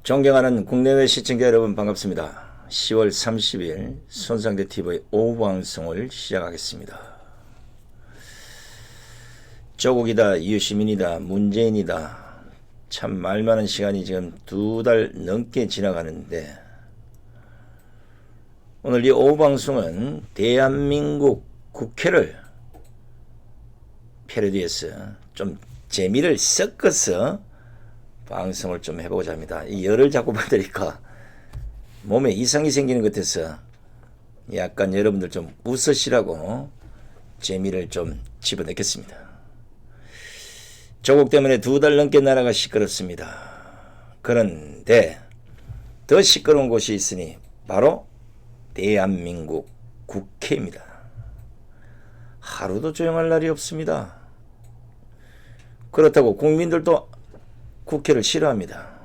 존경하는 국내외 시청자 여러분 반갑습니다. 10월 30일 손상대TV의 오후 방송을 시작하겠습니다. 조국이다, 유시민이다, 문재인이다. 참 말 많은 시간이 지금 2달 넘게 지나가는데 오늘 이 오후 방송은 대한민국 국회를 패러디해서 좀 재미를 섞어서 방송을 좀 해보고자 합니다. 이 열을 자꾸 받으니까 몸에 이상이 생기는 것 같아서 약간 여러분들 좀 웃으시라고 재미를 좀 집어넣겠습니다. 조국 때문에 2달 넘게 나라가 시끄럽습니다. 그런데 더 시끄러운 곳이 있으니 바로 대한민국 국회입니다. 하루도 조용할 날이 없습니다. 그렇다고 국민들도 국회를 싫어합니다.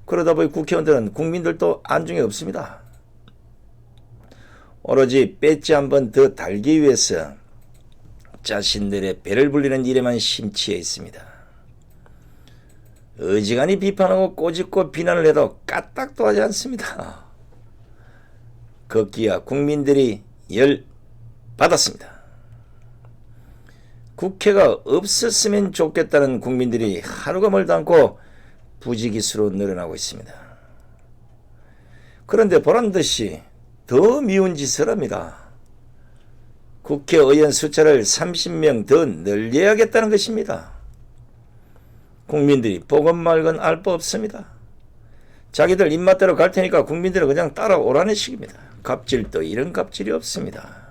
그러다 보니 국회의원들은 국민들도 안중에 없습니다. 오로지 배지 한 번 더 달기 위해서 자신들의 배를 불리는 일에만 심취해 있습니다. 어지간히 비판하고 꼬집고 비난을 해도 까딱도 하지 않습니다. 급기야 국민들이 열 받았습니다. 국회가 없었으면 좋겠다는 국민들이 하루가 멀다 않고 부지기수로 늘어나고 있습니다. 그런데 보란듯이 더 미운 짓을 합니다. 국회의원 숫자를 30명 더 늘려야겠다는 것입니다. 국민들이 보건 말건 알 바 없습니다. 자기들 입맛대로 갈 테니까 국민들은 그냥 따라오라는 식입니다. 갑질도 이런 갑질이 없습니다.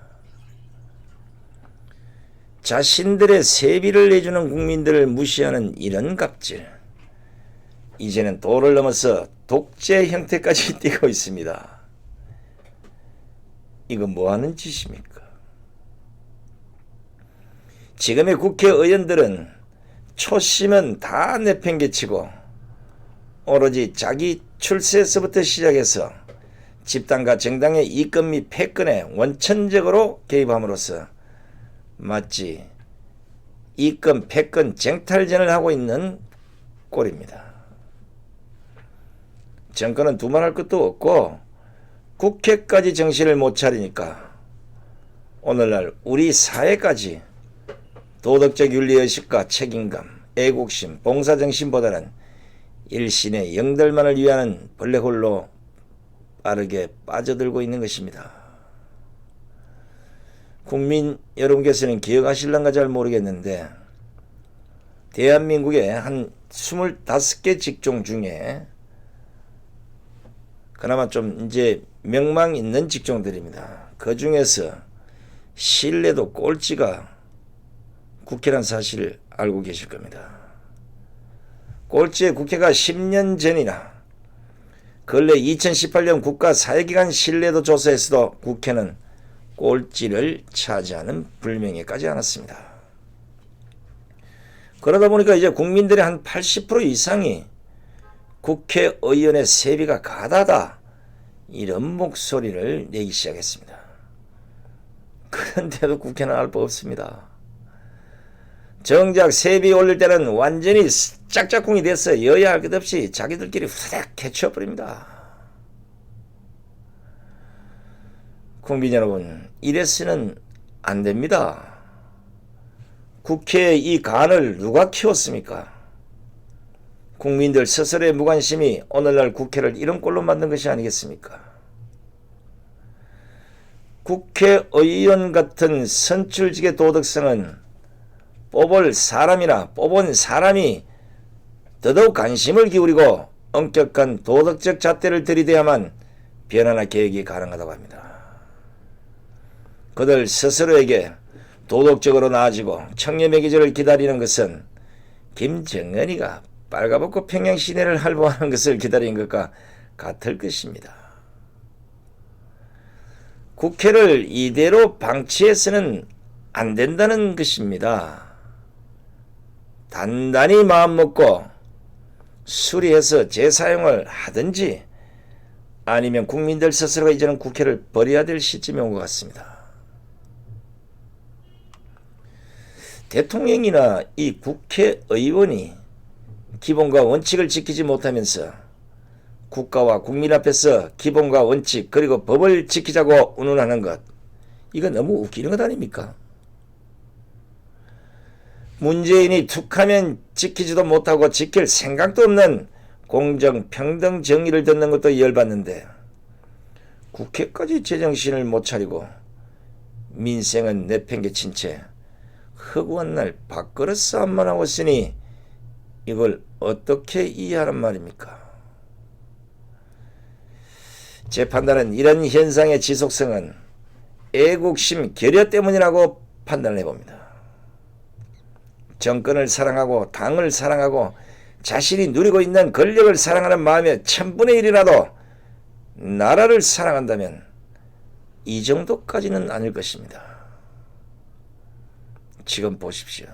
자신들의 세비를 내주는 국민들을 무시하는 이런 갑질, 이제는 도를 넘어서 독재 형태까지 띠고 있습니다. 이거 뭐하는 짓입니까? 지금의 국회의원들은 초심은 다 내팽개치고 오로지 자기 출세에서부터 시작해서 집단과 정당의 이권 및 패권에 원천적으로 개입함으로써 마치 이권 패권 쟁탈전을 하고 있는 꼴입니다. 정권은 두말할 것도 없고 국회까지 정신을 못 차리니까 오늘날 우리 사회까지 도덕적 윤리의식과 책임감, 애국심, 봉사정신보다는 일신의 영달만을 위하는 블랙홀로 빠르게 빠져들고 있는 것입니다. 국민 여러분께서는 기억하실런가 잘 모르겠는데 대한민국의 한 25개 직종 중에 그나마 좀 이제 명망 있는 직종들입니다. 그 중에서 신뢰도 꼴찌가 국회란 사실을 알고 계실 겁니다. 꼴찌의 국회가 10년 전이나 근래 2018년 국가사회기관 신뢰도 조사에서도 국회는 꼴찌를 차지하는 불명예까지 않았습니다. 그러다 보니까 이제 국민들의 한 80% 이상이 국회의원의 세비가 가다다 이런 목소리를 내기 시작했습니다. 그런데도 국회는 알 바 없습니다. 정작 세비 올릴 때는 완전히 짝짝꿍이 돼서 여야 할 것 없이 자기들끼리 후다닥 개치워버립니다. 국민 여러분, 이래서는 안 됩니다. 국회의 이 간을 누가 키웠습니까? 국민들 스스로의 무관심이 오늘날 국회를 이런 꼴로 만든 것이 아니겠습니까? 국회의원 같은 선출직의 도덕성은 뽑은 사람이 더더욱 관심을 기울이고 엄격한 도덕적 잣대를 들이대야만 변화나 개혁이 가능하다고 합니다. 그들 스스로에게 도덕적으로 나아지고 청렴의 계절을 기다리는 것은 김정은이가 빨가벗고 평양 시내를 활보하는 것을 기다리는 것과 같을 것입니다. 국회를 이대로 방치해서는 안 된다는 것입니다. 단단히 마음먹고 수리해서 재사용을 하든지 아니면 국민들 스스로가 이제는 국회를 버려야 될 시점이 온 것 같습니다. 대통령이나 이 국회의원이 기본과 원칙을 지키지 못하면서 국가와 국민 앞에서 기본과 원칙 그리고 법을 지키자고 운운하는 것, 이거 너무 웃기는 것 아닙니까? 문재인이 툭하면 지키지도 못하고 지킬 생각도 없는 공정, 평등, 정의를 듣는 것도 열받는데 국회까지 제정신을 못 차리고 민생은 내팽개친 채 허구한 날 밥그릇 싸움만 하고 있으니 이걸 어떻게 이해하란 말입니까? 제 판단은 이런 현상의 지속성은 애국심 결여 때문이라고 판단을 해봅니다. 정권을 사랑하고 당을 사랑하고 자신이 누리고 있는 권력을 사랑하는 마음의 1000분의 1이라도 나라를 사랑한다면 이 정도까지는 아닐 것입니다. 지금 보십시오.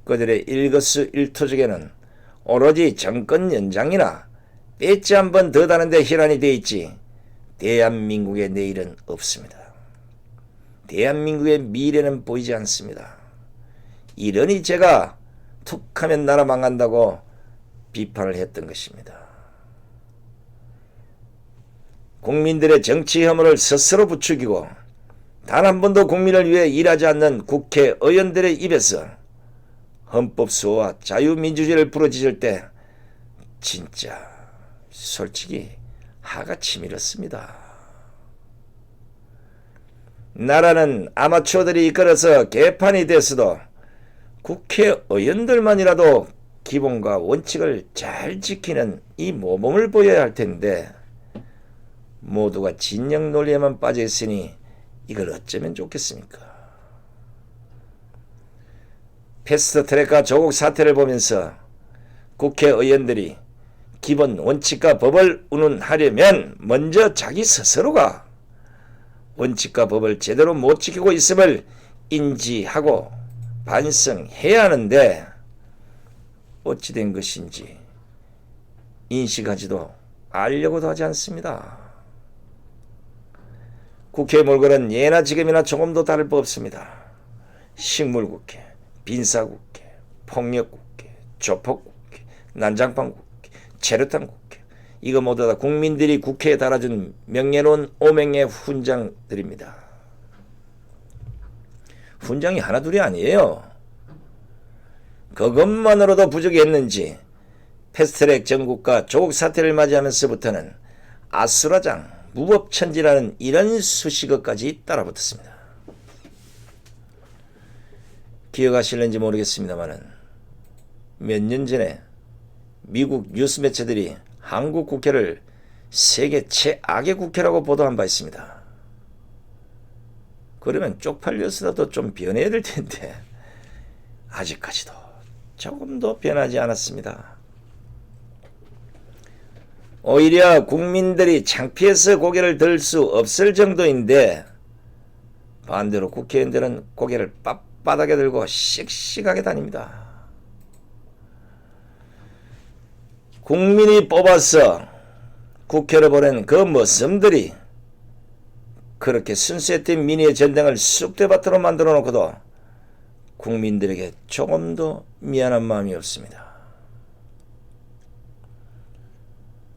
그들의 일거수일투족에는 오로지 정권 연장이나 배지 한 번 더 다는데 혈안이 되어 있지 대한민국의 내일은 없습니다. 대한민국의 미래는 보이지 않습니다. 이러니 제가 툭하면 나라 망한다고 비판을 했던 것입니다. 국민들의 정치 혐오를 스스로 부추기고 단 한 번도 국민을 위해 일하지 않는 국회의원들의 입에서 헌법 수호와 자유민주주의를 부르짖을 때 진짜 솔직히 하가 치밀었습니다. 나라는 아마추어들이 이끌어서 개판이 됐어도 국회의원들만이라도 기본과 원칙을 잘 지키는 이 모범을 보여야 할 텐데 모두가 진영 논리에만 빠져 있으니 이걸 어쩌면 좋겠습니까? 패스트트랙과 조국 사태를 보면서 국회의원들이 기본 원칙과 법을 운운하려면 먼저 자기 스스로가 원칙과 법을 제대로 못 지키고 있음을 인지하고 반성해야 하는데 어찌 된 것인지 인식하지도 알려고도 하지 않습니다. 국회에 몰고는 예나 지금이나 조금도 다를 바 없습니다. 식물국회, 빈사국회, 폭력국회, 조폭국회, 난장판국회, 체류탄 국회, 이거 모두 다 국민들이 국회에 달아준 명예로운 오명의 훈장들입니다. 훈장이 하나둘이 아니에요. 그것만으로도 부족이 했는지 패스트트랙 정국과 조국 사태를 맞이하면서부터는 아수라장, 무법천지라는 이런 수식어까지 따라붙었습니다. 기억하실는지 모르겠습니다만 몇 년 전에 미국 뉴스 매체들이 한국 국회를 세계 최악의 국회라고 보도한 바 있습니다. 그러면 쪽팔려서라도 좀 변해야 될 텐데 아직까지도 조금도 변하지 않았습니다. 오히려 국민들이 창피해서 고개를 들 수 없을 정도인데 반대로 국회의원들은 고개를 빳빳하게 들고 씩씩하게 다닙니다. 국민이 뽑아서 국회로 보낸 그 머슴들이 그렇게 순수했던 민의의 전당을 쑥대밭으로 만들어 놓고도 국민들에게 조금도 미안한 마음이 없습니다.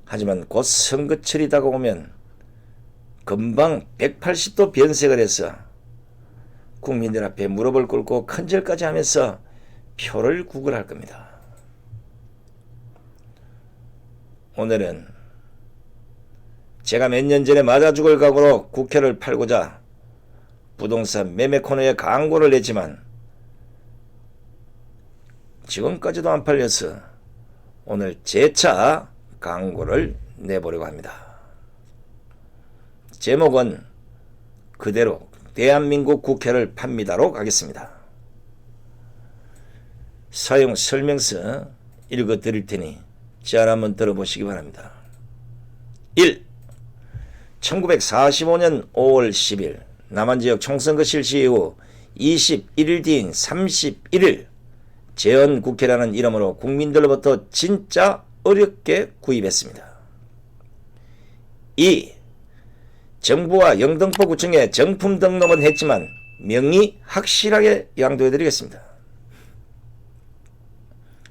하지만 곧 선거철이 다가오면 금방 180도 변색을 해서 국민들 앞에 무릎을 꿇고 큰절까지 하면서 표를 구걸할 겁니다. 오늘은 제가 몇 년 전에 맞아 죽을 각오로 국회를 팔고자 부동산 매매 코너에 광고를 냈지만 지금까지도 안 팔려서 오늘 재차 광고를 내보려고 합니다. 제목은 그대로 대한민국 국회를 팝니다로 가겠습니다. 사용 설명서 읽어 드릴 테니 잘 한번 들어보시기 바랍니다. 1. 1945년 5월 10일 남한지역 총선거 실시 이후 21일 뒤인 31일 재헌국회라는 이름으로 국민들로부터 진짜 어렵게 구입했습니다. 2. 정부와 영등포구청에 정품 등록은 했지만 명의 확실하게 양도해드리겠습니다.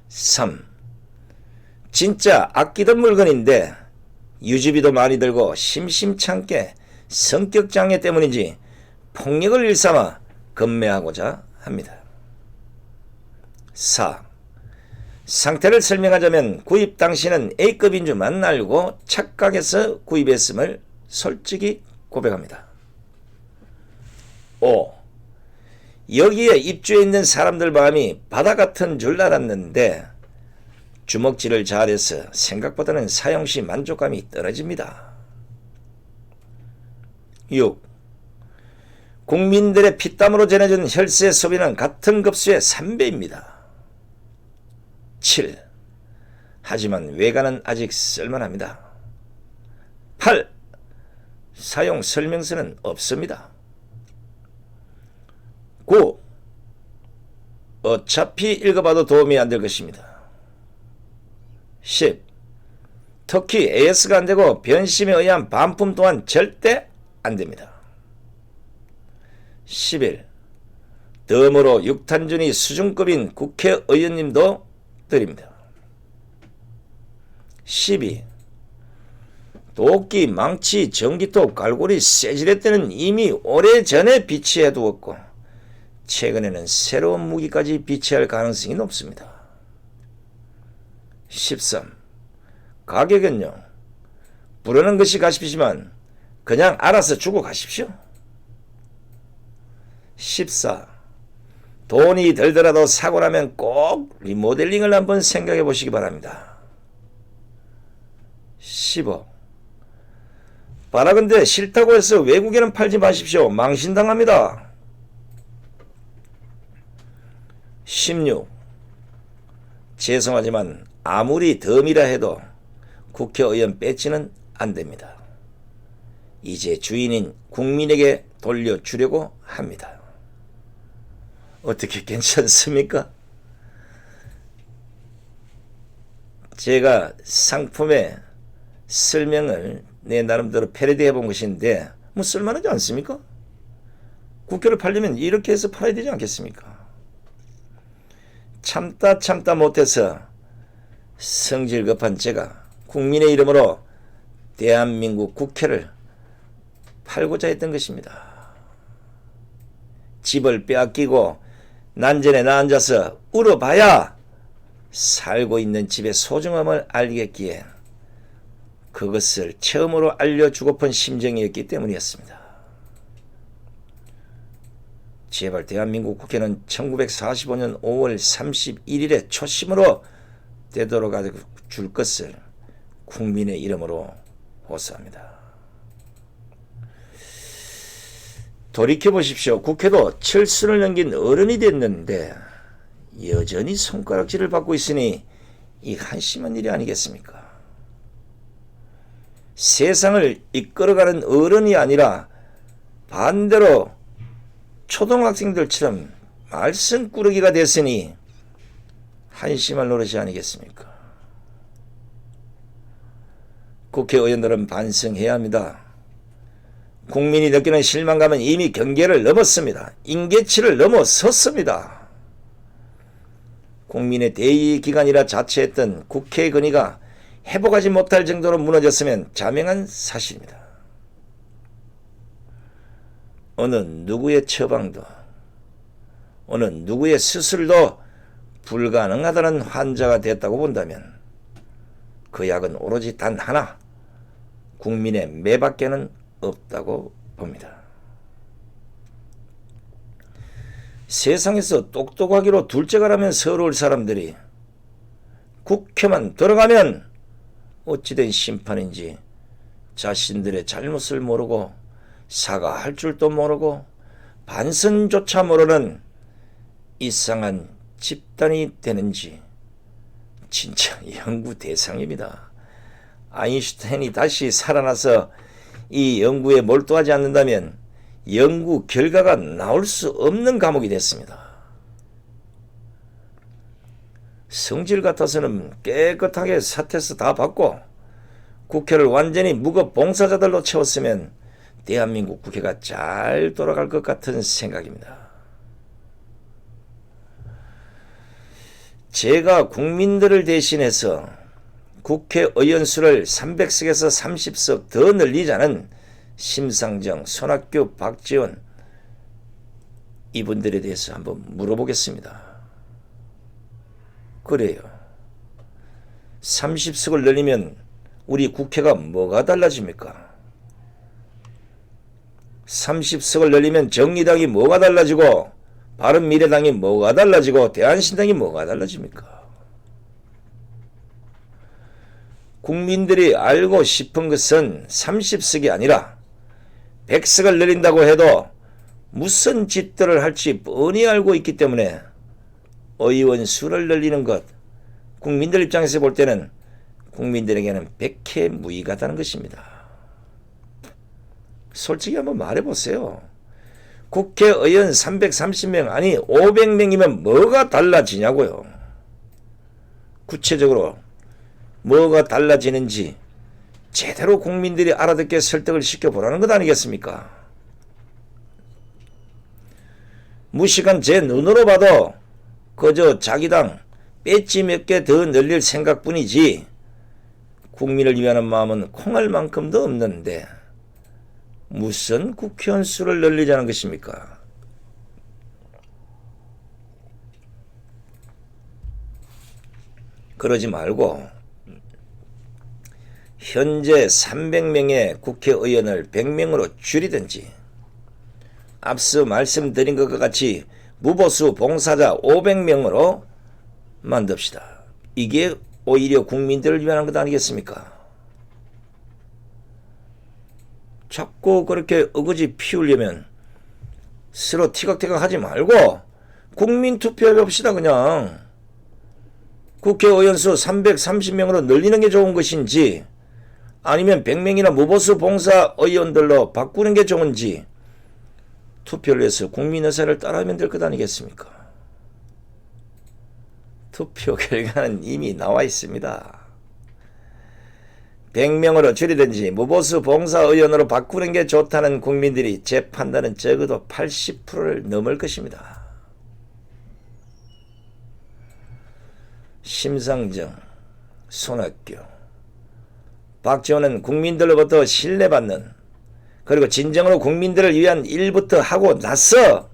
3. 진짜 아끼던 물건인데 유지비도 많이 들고 심심찮게 성격장애 때문인지 폭력을 일삼아 급매하고자 합니다. 4. 상태를 설명하자면 구입 당시는 A급인 줄만 알고 착각해서 구입했음을 솔직히 고백합니다. 5. 여기에 입주해 있는 사람들 마음이 바다 같은 줄 알았는데 주먹질을 잘해서 생각보다는 사용시 만족감이 떨어집니다. 6. 국민들의 피땀으로 전해준 혈세 소비는 같은 급수의 3배입니다. 7. 하지만 외관은 아직 쓸만합니다. 8. 사용 설명서는 없습니다. 9. 어차피 읽어봐도 도움이 안 될 것입니다. 10. 특히 AS가 안되고 변심에 의한 반품 또한 절대 안됩니다. 11. 덤으로 6탄준이 수준급인 국회의원님도 드립니다. 12. 도끼, 망치, 전기톱, 갈고리, 쇠지렛대는 이미 오래전에 비치해두었고 최근에는 새로운 무기까지 비치할 가능성이 높습니다. 13. 가격은요, 부르는 것이 가십시지만 그냥 알아서 주고 가십시오. 14. 돈이 들더라도 사고 나면 꼭 리모델링을 한번 생각해 보시기 바랍니다. 15. 바라건대 싫다고 해서 외국에는 팔지 마십시오. 망신당합니다. 16. 죄송하지만 아무리 덤이라 해도 국회의원 배지는 안됩니다. 이제 주인인 국민에게 돌려주려고 합니다. 어떻게 괜찮습니까? 제가 상품의 설명을 내 나름대로 패러디 해본 것인데 뭐 쓸만하지 않습니까? 국회를 팔려면 이렇게 해서 팔아야 되지 않겠습니까? 참다 못해서 성질 급한 제가 국민의 이름으로 대한민국 국회를 팔고자 했던 것입니다. 집을 빼앗기고 난전에 나 앉아서 울어봐야 살고 있는 집의 소중함을 알겠기에 그것을 처음으로 알려주고픈 심정이었기 때문이었습니다. 제발 대한민국 국회는 1945년 5월 31일에 초심으로 되돌아가 줄 것을 국민의 이름으로 호소합니다. 돌이켜보십시오. 국회도 철수를 넘긴 어른이 됐는데 여전히 손가락질을 받고 있으니 이 한심한 일이 아니겠습니까? 세상을 이끌어가는 어른이 아니라 반대로 초등학생들처럼 말썽꾸러기가 됐으니 한심할 노릇이 아니겠습니까? 국회의원들은 반성해야 합니다. 국민이 느끼는 실망감은 이미 경계를 넘었습니다. 임계치를 넘어섰습니다. 국민의 대의기관이라 자처했던 국회의 권위가 회복하지 못할 정도로 무너졌으면 자명한 사실입니다. 어느 누구의 처방도 어느 누구의 수술도 불가능하다는 환자가 됐다고 본다면 그 약은 오로지 단 하나, 국민의 매밖에는 없다고 봅니다. 세상에서 똑똑하기로 둘째가라면 서러울 사람들이 국회만 들어가면 어찌된 심판인지 자신들의 잘못을 모르고 사과할 줄도 모르고 반성조차 모르는 이상한 집단이 되는지 진짜 연구 대상입니다. 아인슈타인이 다시 살아나서 이 연구에 몰두하지 않는다면 연구 결과가 나올 수 없는 과목이 됐습니다. 성질 같아서는 깨끗하게 사퇴서 다 받고 국회를 완전히 무급 봉사자들로 채웠으면 대한민국 국회가 잘 돌아갈 것 같은 생각입니다. 제가 국민들을 대신해서 국회의원 수를 300석에서 30석 더 늘리자는 심상정, 손학규, 박지원 이분들에 대해서 한번 물어보겠습니다. 그래요. 30석을 늘리면 우리 국회가 뭐가 달라집니까? 30석을 늘리면 정의당이 뭐가 달라지고 바른미래당이 뭐가 달라지고 대한신당이 뭐가 달라집니까? 국민들이 알고 싶은 것은 30석이 아니라 100석을 늘린다고 해도 무슨 짓들을 할지 뻔히 알고 있기 때문에 의원 수를 늘리는 것, 국민들 입장에서 볼 때는 국민들에게는 백해무익하다는 것입니다. 솔직히 한번 말해보세요. 국회의원 330명 아니 500명이면 뭐가 달라지냐고요. 구체적으로 뭐가 달라지는지 제대로 국민들이 알아듣게 설득을 시켜보라는 것 아니겠습니까? 무식한 제 눈으로 봐도 그저 자기 당 배지 몇 개 더 늘릴 생각뿐이지 국민을 위하는 마음은 콩알 만큼도 없는데 무슨 국회의원 수를 늘리자는 것입니까? 그러지 말고 현재 300명의 국회의원을 100명으로 줄이든지 앞서 말씀드린 것과 같이 무보수 봉사자 500명으로 만듭시다. 이게 오히려 국민들을 위한 것 아니겠습니까? 자꾸 그렇게 어거지 피우려면 서로 티격태격 하지 말고 국민 투표해 봅시다. 그냥 국회의원 수 330명으로 늘리는 게 좋은 것인지 아니면 100명이나 무보수 봉사의원들로 바꾸는 게 좋은지 투표를 해서 국민 의사를 따라하면 될 것 아니겠습니까? 투표 결과는 이미 나와 있습니다. 100명으로 줄이든지 무보수 봉사의원으로 바꾸는 게 좋다는 국민들이 제 판단은 적어도 80%를 넘을 것입니다. 심상정, 손학규, 박지원은 국민들로부터 신뢰받는 그리고 진정으로 국민들을 위한 일부터 하고 나서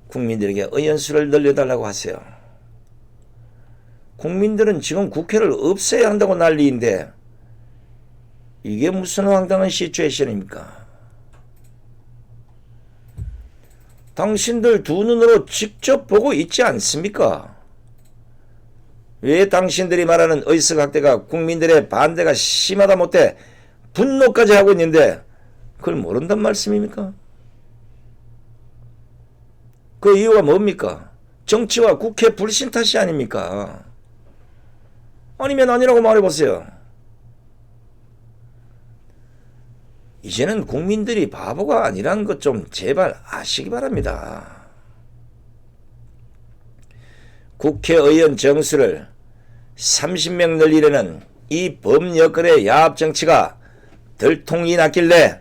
국민들에게 의원수를 늘려달라고 하세요. 국민들은 지금 국회를 없애야 한다고 난리인데 이게 무슨 황당한 시츄에이션입니까? 당신들 두 눈으로 직접 보고 있지 않습니까? 왜 당신들이 말하는 의석학대가 국민들의 반대가 심하다 못해 분노까지 하고 있는데 그걸 모른단 말씀입니까? 그 이유가 뭡니까? 정치와 국회 불신 탓이 아닙니까? 아니면 아니라고 말해보세요. 이제는 국민들이 바보가 아니란 것 좀 제발 아시기 바랍니다. 국회의원 정수를 30명 늘리려는 이 범여권의 야합정치가 들통이 났길래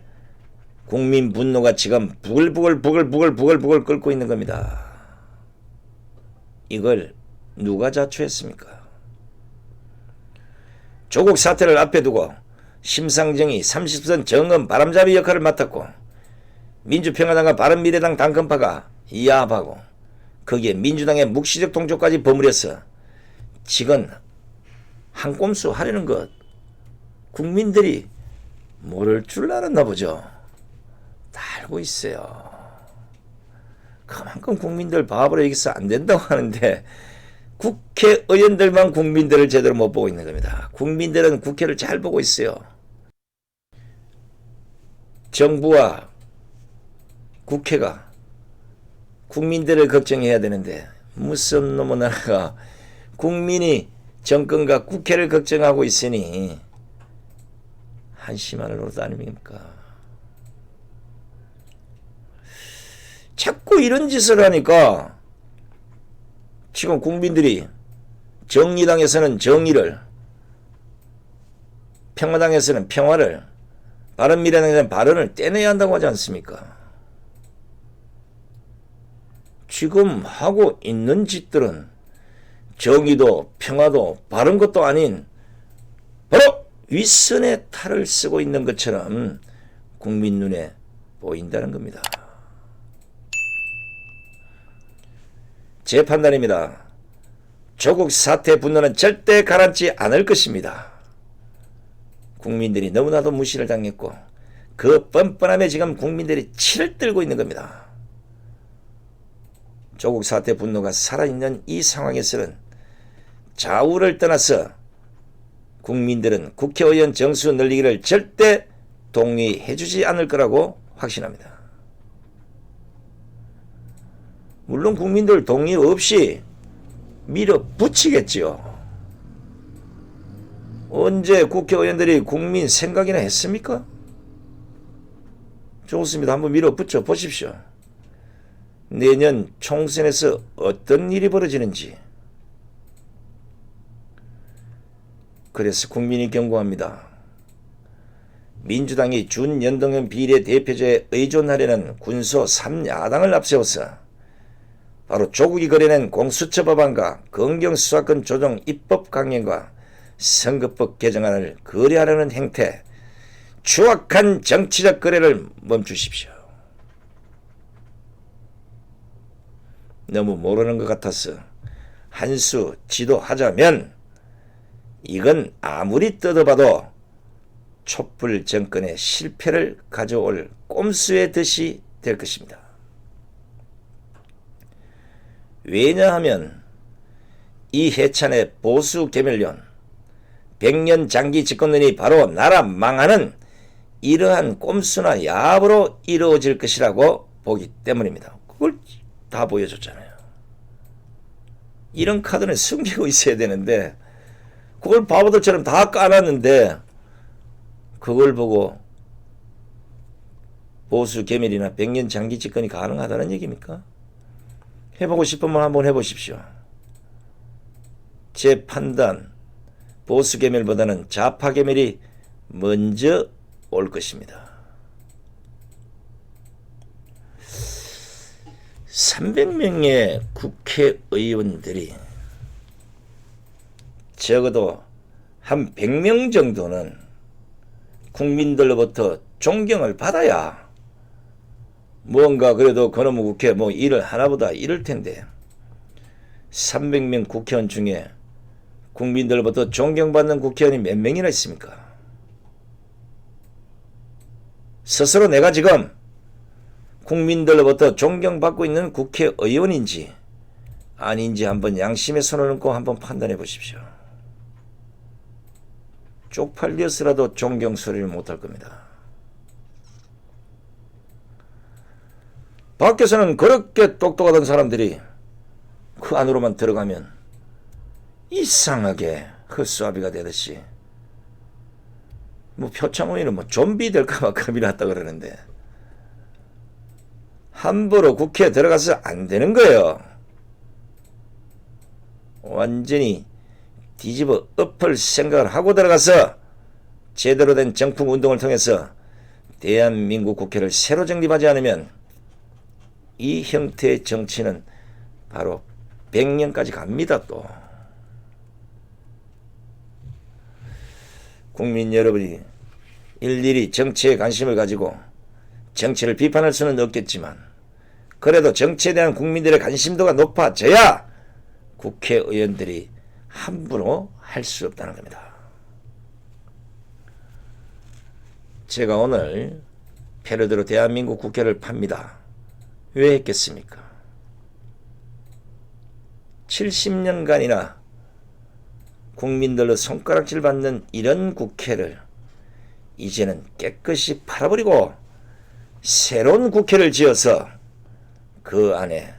국민 분노가 지금 부글부글 끓고 있는 겁니다. 이걸 누가 자초했습니까? 조국 사태를 앞에 두고 심상정이 30선 정은 바람잡이 역할을 맡았고 민주평화당과 바른미래당 당권파가 야합하고 거기에 민주당의 묵시적 동조까지 버무려서 지금 한 꼼수 하려는 것 국민들이 모를 줄 알았나 보죠. 다 알고 있어요. 그만큼 국민들 바보로 여기서 안 된다고 하는데 국회의원들만 국민들을 제대로 못 보고 있는 겁니다. 국민들은 국회를 잘 보고 있어요. 정부와 국회가 국민들을 걱정해야 되는데 무슨 놈의 나라가 국민이 정권과 국회를 걱정하고 있으니 한심한 노릇 아닙니까? 자꾸 이런 짓을 하니까 지금 국민들이 정의당에서는 정의를, 평화당에서는 평화를, 바른미래당에서는 발언을 떼내야 한다고 하지 않습니까? 지금 하고 있는 짓들은 정의도 평화도 바른 것도 아닌 윗선에 탈을 쓰고 있는 것처럼 국민 눈에 보인다는 겁니다. 제 판단입니다. 조국 사태 분노는 절대 가라앉지 않을 것입니다. 국민들이 너무나도 무시를 당했고 그 뻔뻔함에 지금 국민들이 치를 떨고 있는 겁니다. 조국 사태 분노가 살아있는 이 상황에서는 좌우를 떠나서 국민들은 국회의원 정수 늘리기를 절대 동의해주지 않을 거라고 확신합니다. 물론 국민들 동의 없이 밀어붙이겠지요. 언제 국회의원들이 국민 생각이나 했습니까? 좋습니다. 한번 밀어붙여 보십시오. 내년 총선에서 어떤 일이 벌어지는지. 그래서 국민이 경고합니다. 민주당이 준연동형 비례대표제에 의존하려는 군소 3야당을 앞세워서 바로 조국이 그려낸 공수처 법안과 검경수사권 조정 입법 강령과 선거법 개정안을 거래하려는 행태, 추악한 정치적 거래를 멈추십시오. 너무 모르는 것 같아서 한 수 지도하자면 이건 아무리 뜯어봐도 촛불 정권의 실패를 가져올 꼼수의 덫이 될 것입니다. 왜냐하면 이 해찬의 보수 개멸론, 100년 장기 집권론이 바로 나라 망하는 이러한 꼼수나 야합으로 이루어질 것이라고 보기 때문입니다. 그걸 다 보여줬잖아요. 이런 카드는 숨기고 있어야 되는데 그걸 바보들처럼 다 까놨는데 그걸 보고 보수 개멸이나 100년 장기 집권이 가능하다는 얘기입니까? 해보고 싶으면 한번 해보십시오. 제 판단, 보수 개멸보다는 좌파 개멸이 먼저 올 것입니다. 300명의 국회의원들이 적어도 한 100명 정도는 국민들로부터 존경을 받아야 뭔가 그래도 그놈의 국회 뭐 일을 하나보다 이럴 텐데 300명 국회의원 중에 국민들로부터 존경받는 국회의원이 몇 명이나 있습니까? 스스로 내가 지금 국민들로부터 존경받고 있는 국회의원인지 아닌지 한번 양심의 손을 얹고 한번 판단해 보십시오. 쪽팔려서라도 존경 소리를 못할 겁니다. 밖에서는 그렇게 똑똑하던 사람들이 그 안으로만 들어가면 이상하게 헛수아비가 되듯이 뭐 표창원이는 뭐 좀비 될까봐 겁이 났다 그러는데 함부로 국회에 들어가서 안 되는 거예요. 완전히 뒤집어 엎을 생각을 하고 들어가서 제대로 된 정풍 운동을 통해서 대한민국 국회를 새로 정립하지 않으면 이 형태의 정치는 바로 100년까지 갑니다. 또 국민 여러분이 일일이 정치에 관심을 가지고 정치를 비판할 수는 없겠지만 그래도 정치에 대한 국민들의 관심도가 높아져야 국회의원들이 함부로 할 수 없다는 겁니다. 제가 오늘 패러디로 대한민국 국회를 팝니다. 왜 했겠습니까? 70년간이나 국민들로 손가락질 받는 이런 국회를 이제는 깨끗이 팔아버리고 새로운 국회를 지어서 그 안에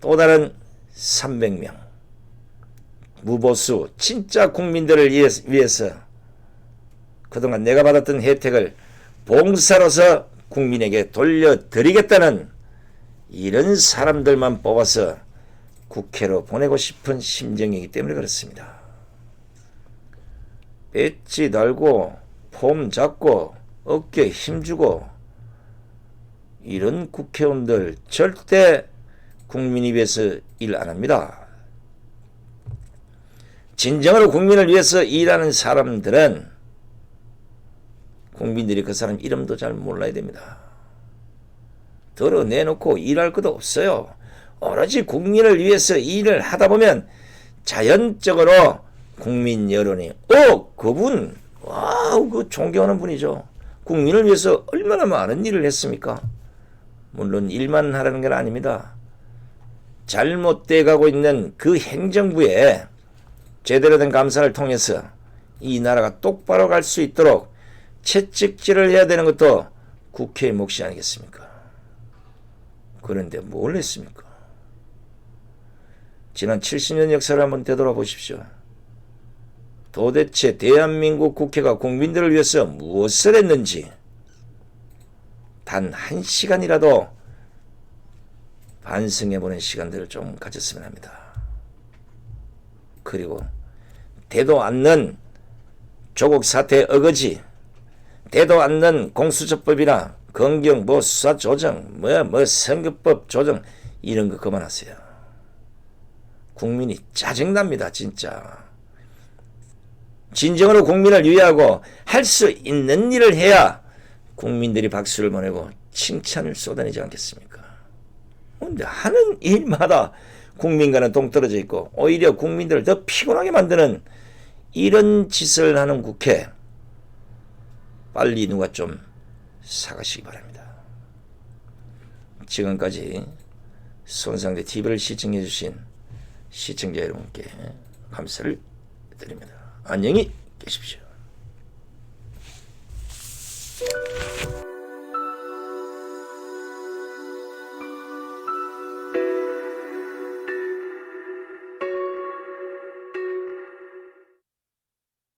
또 다른 300명 무보수 진짜 국민들을 위해서 그동안 내가 받았던 혜택을 봉사로서 국민에게 돌려드리겠다는 이런 사람들만 뽑아서 국회로 보내고 싶은 심정이기 때문에 그렇습니다. 배지 달고 폼 잡고 어깨에 힘주고 이런 국회의원들 절대 국민이 위해서 일 안 합니다. 진정으로 국민을 위해서 일하는 사람들은 국민들이 그 사람 이름도 잘 몰라야 됩니다. 덜어내놓고 일할 것도 없어요. 오로지 국민을 위해서 일을 하다 보면 자연적으로 국민 여론이 그분 와우 그 존경하는 분이죠. 국민을 위해서 얼마나 많은 일을 했습니까? 물론 일만 하라는 건 아닙니다. 잘못돼 가고 있는 그 행정부에 제대로 된 감사를 통해서 이 나라가 똑바로 갈 수 있도록 채찍질을 해야 되는 것도 국회의 몫이 아니겠습니까? 그런데 뭘 했습니까? 지난 70년 역사를 한번 되돌아보십시오. 도대체 대한민국 국회가 국민들을 위해서 무엇을 했는지 단 한 시간이라도 반성해보는 시간들을 좀 가졌으면 합니다. 그리고 되도 않는 조국 사태 어거지, 되도 않는 공수처법이나 검경 수사 조정, 선거법 조정 이런 거 그만하세요. 국민이 짜증납니다, 진짜. 진정으로 국민을 위하고 할 수 있는 일을 해야 국민들이 박수를 보내고 칭찬을 쏟아내지 않겠습니까? 근데 하는 일마다 국민과는 동떨어져 있고 오히려 국민들을 더 피곤하게 만드는 이런 짓을 하는 국회 빨리 누가 좀 사가시기 바랍니다. 지금까지 손상대 TV를 시청해 주신 시청자 여러분께 감사를 드립니다. 안녕히 계십시오.